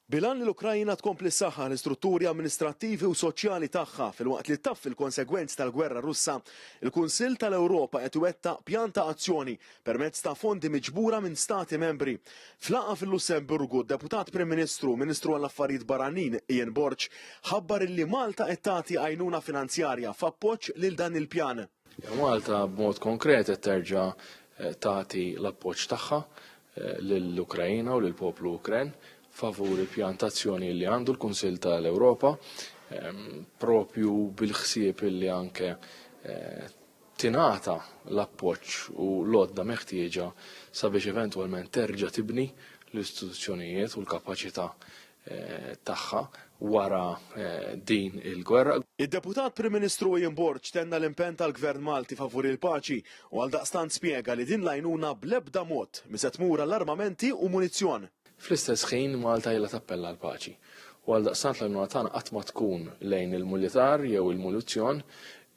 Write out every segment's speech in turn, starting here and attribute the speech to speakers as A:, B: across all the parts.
A: Bilan li l-Ukrajina tkompli s-saħħa l-istrutturi amministrattivi u soċjali tagħha filwaqt li taf il-konsegwenzi tal-gwerra Russa, il-Kunsill tal-Ewropa qed iwettaq pjan ta' azzjoni permezz ta' fondi miġbura minn stati membri. F'laqgħa fil-Lussemburgu, deputat Prim Ministru, Ministru għall-Affarijiet Barranin Ian Borg, ħabbar illi Malta qed tagħti għajnuna finanzjarja f'appoġġ lil dan il-pjan.
B: Malta b'mod konkret qed terġa' tagħti l-appoġġ tagħha lill-Ukrajina u lill-poplu Ukren favur il-pjantazzjoni li għandu l-Kunsill tal-Ewropa, propju bil-ħsieb li anke tingħata l-appoġġ u l-għodda meħtieġa sabiex eventwalment terġa' tibni l-istituzzjonijiet u l-kapaċità tagħha wara din il-gwerra.
A: Id-deputat Prim Ministru Ian Borg tenna l-impenn tal-Gvern Malti favur il-paċi u għaldaqstant spjega li din l-għajnuna bl-ebda mod se tmur l-armamenti u munizzjon.
B: Fl-istess ħin Malta ilha tappella l-paċi u għaldaqstant l-għajnuna tagħna qatt ma tkun lejn il-militar jew il-munizzjon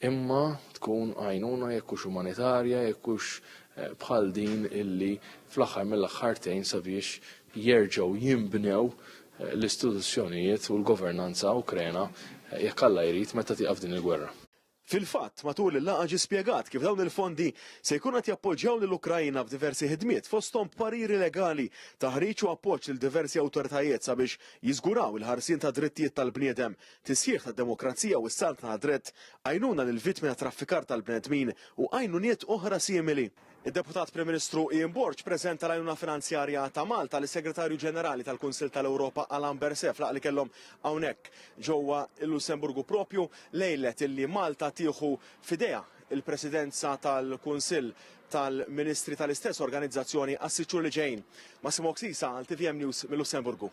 B: imma tkun għajnuna jekk hux umanitarja, jekk hux bħal din illi fl-aħħar mill-aħħar tgħin sabiex jerġgħu jinbnew l-istituzzjonijiet u l-governanza Ukrena jekk Alla jrid meta tieqaf din il-gwerra.
A: Fil-fatt, matul il-laqgħa ġie spjegat kif dawn il-fondi se jkunu qed jappoġġjaw lill-Ukrajna f'diversi ħidmiet fosthom pariri legali, taħriġ u appoġġ lil diversi awtoritajiet sabiex jiżguraw il-ħarsien ta' drittijiet tal-bniedem, tisjieħ tad-demokrazija u s-salt ta' dritt, għajnuna lil vittmi ta' traffikar tal-bnedmin u għajnuniet oħra simili. Id-deputat Prim Ministru Ian Borg preżenta l-għajnuna finanzjarja ta' Malta lis segretarju ġenerali tal-Kunsill tal-Ewropa Alain Berset fl-laqgħa li kellhom hawnhekk ġewwa l-Lussemburgu propju lejlet illi Malta tieħu f'idejha il-presidenza tal-Kunsill tal-Ministri tal-istess organizzazzjoni għas-sitt xhur li ġejjin. Massimo Oksisa għal TVM News mill-Lussemburgu.